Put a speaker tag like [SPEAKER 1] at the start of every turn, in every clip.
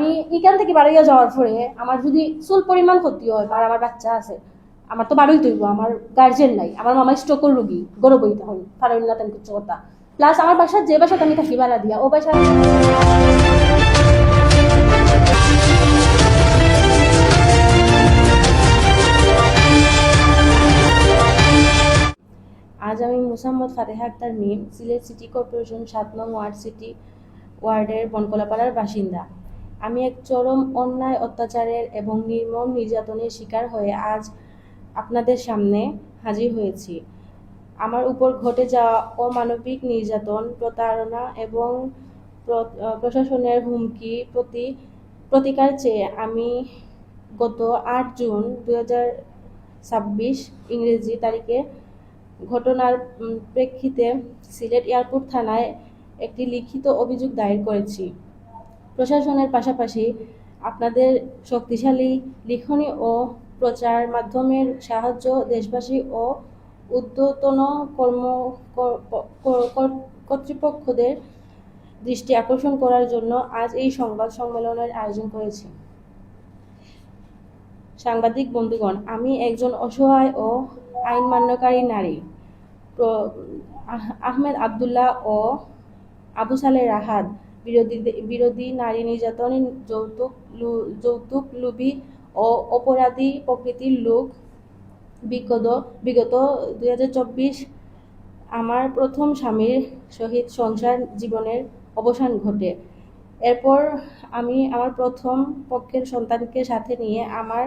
[SPEAKER 1] আমি এখান থেকে বাড়িয়ে যাওয়ার পরে আমার যদি চুল পরিমাণ ক্ষতি হয় আর আমার বাচ্চা আছে, আমার তো বাড়িয়ে তৈব, আমার গার্জেন নাই, আমার মামা স্ট্রোকের রুগী, গরব হইতে হবে কারণ না তেন কিছু কথা। প্লাস আমার বাসার যে বাসাতে আমি থাকি ভাড়া দিয়া, ও বাসা আজ আমি মোসাম্মদ ফাতেহা আক্তার মিম, সিলেট সিটি কর্পোরেশন ৭ নং ওয়ার্ডের বনকলাপাড়ার বাসিন্দা। আমি এক চরম অন্যায়, অত্যাচারের এবং নির্মম নির্যাতনের শিকার হয়ে আজ আপনাদের সামনে হাজির হয়েছি। আমার উপর ঘটে যাওয়া অমানবিক নির্যাতন, প্রতারণা এবং প্রশাসনের হুমকি প্রতিকার চেয়ে আমি গত ৮ জুন ২০২৬ ইংরেজি তারিখে ঘটনার প্রেক্ষিতে সিলেট এয়ারপোর্ট থানায় একটি লিখিত অভিযোগ দায়ের করেছি। প্রশাসনের পাশাপাশি আপনাদের শক্তিশালী লিখনী ও প্রচার মাধ্যমের সাহায্য দেশবাসী ও ঊর্ধ্বতন কর্তৃপক্ষদের দৃষ্টি আকর্ষণ করার জন্য আজ এই সংবাদ সম্মেলনের আয়োজন করেছি। সাংবাদিক বন্ধুগণ, আমি একজন অসহায় ও আইন মান্যকারী নারী। আহমেদ আবদুল্লাহ ও আবু সালেহ রাহাত বিরোধী নারী নির্যাতন, যৌতুক লোভী ও অপরাধী প্রকৃতির লোক। বিগত ২০২৪ আমার প্রথম স্বামীর সহিত সংসার জীবনের অবসান ঘটে। এরপর আমি আমার প্রথম পক্ষের সন্তানকে সাথে নিয়ে আমার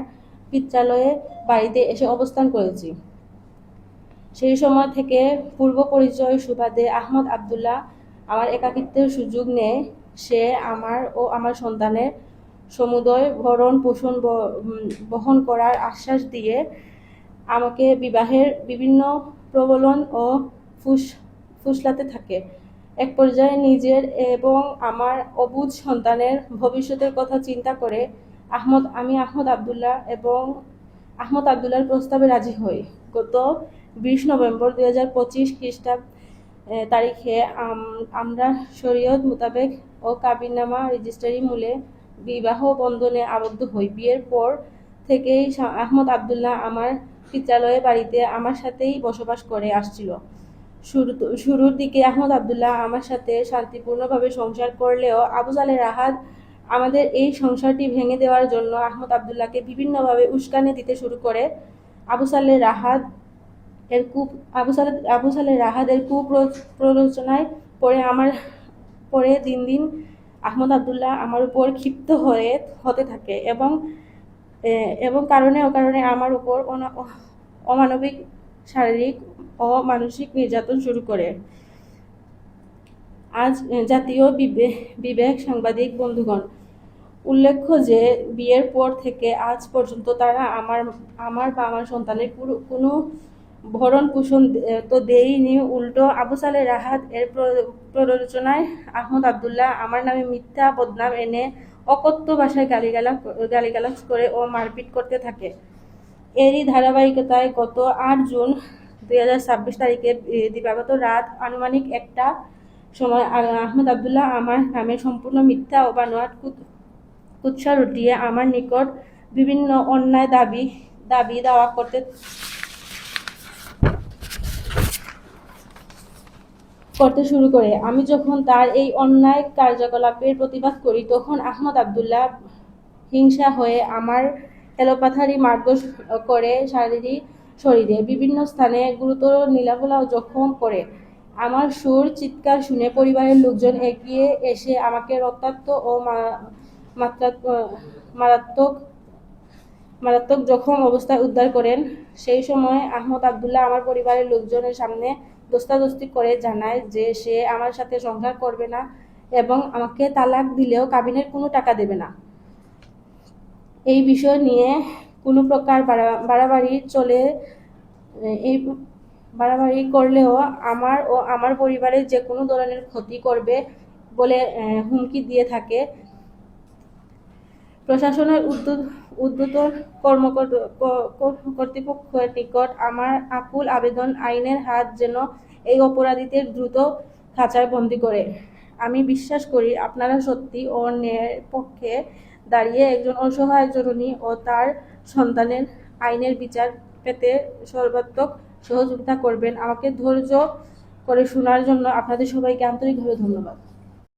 [SPEAKER 1] পিত্রালয়ে বাড়িতে এসে অবস্থান করেছি। সেই সময় থেকে পূর্ব পরিচয় সুবাদে আহমদ আবদুল্লাহ আমার একাকিত্বের সুযোগ নেয়। সে আমার ও আমার সন্তানের সমুদয় ভরণ পোষণ বহন করার আশ্বাস দিয়ে আমাকে বিবাহের বিভিন্ন প্রলোভন ও ফুসলাতে থাকে। এক পর্যায়ে নিজের এবং আমার অবুঝ সন্তানের ভবিষ্যতের কথা চিন্তা করে আমি আহমদ আবদুল্লাহর প্রস্তাবে রাজি হই। গত ২০ নভেম্বর ২০২৫ খ্রিস্টাব্দ তারিখে আমরা শরীয়ত মোতাবেক ও কাবিননামা রেজিস্ট্রি মূলে বিবাহ বন্ধনে আবদ্ধ হই। বিয়ের পর থেকেই আহমদ আবদুল্লাহ আমার পিত্রালয়ে বাড়িতে আমার সাথেই বসবাস করে আসছিল। শুরুর দিকে আহমদ আবদুল্লাহ আমার সাথে শান্তিপূর্ণভাবে সংসার করলেও আবু সালেহ রাহাত আমাদের এই সংসারটি ভেঙে দেওয়ার জন্য আহমদ আবদুল্লাহকে বিভিন্নভাবে উস্কানি দিতে শুরু করে। আবু সালেহ রাহাত এর কুপ্ররোচনায় পরে দিন দিন আহমদ আবদুল্লাহ আমার উপর ক্ষিপ্ত হতে থাকে এবং কারণে অকারণে আমার উপর অমানবিক শারীরিক ও মানসিক নির্যাতন শুরু করে। আজ জাতীয় বিবেক সাংবাদিক বন্ধুগণ, উল্লেখ্য যে বিয়ের পর থেকে আজ পর্যন্ত তারা আমার বা আমার সন্তানের কোনো ভরণ পোষণ তো দেয়নি, উল্টো আবু সালেহ রাহাত এর প্ররোচনায় আহমদ আবদুল্লাহ আমার নামে মিথ্যা বদনাম এনে অকথ্য ভাষায় গালিগালাজ করে ও মারপিট করতে থাকে। এরই ধারাবাহিকতায় গত ৮ জুন ২০২৬ তারিখে দিবাগত রাত আনুমানিক ১টা সময় আহমদ আবদুল্লাহ আমার নামে সম্পূর্ণ মিথ্যা ও বানোয়াট কুৎসা রটিয়ে আমার নিকট বিভিন্ন অন্যায় দাবি দাওয়া করতে শুরু করে। আমি যখন তার এই অন্যায় কার্যকলাপের প্রতিবাদ করি, তখন আহমদ আবদুল্লাহ হিংসা হয়ে আমার এলোপাথারি মারধর করে শরীরে বিভিন্ন স্থানে গুরুতর নীলাফলা জখম করে। আমার সুর চিৎকার শুনে পরিবারের লোকজন এগিয়ে এসে আমাকে রক্তাক্ত ও মারাত্মক জখম অবস্থায় উদ্ধার করেন। সেই সময় আহমদ আবদুল্লাহ আমার পরিবারের লোকজনের সামনে দস্তাদস্তি করে জানায় যে সে আমার সাথে সংসার করবে না এবং আমাকে তালাক দিলেও কাবিনের কোনো টাকা দেবে না। এই বিষয় নিয়ে কোনো প্রকার বাড়াবাড়ি করলেও আমার ও আমার পরিবারের যে কোনো ধরনের ক্ষতি করবে বলে হুমকি দিয়ে থাকে। প্রশাসনের ঊর্ধ্বতন কর্তৃপক্ষের নিকট আমার আকুল আবেদন, আইনের হাত যেন এই অপরাধীদের দ্রুত খাঁচায় বন্দী করে আমি বিশ্বাস করি আপনারা সত্যি ও ন্যায়ের পক্ষে দাঁড়িয়ে একজন অসহায় জননী ও তার সন্তানের আইনের বিচার পেতে সর্বাত্মক সহযোগিতা করবেন। আমাকে ধৈর্য করে শোনার জন্য আপনাদের সবাইকে আন্তরিকভাবে ধন্যবাদ।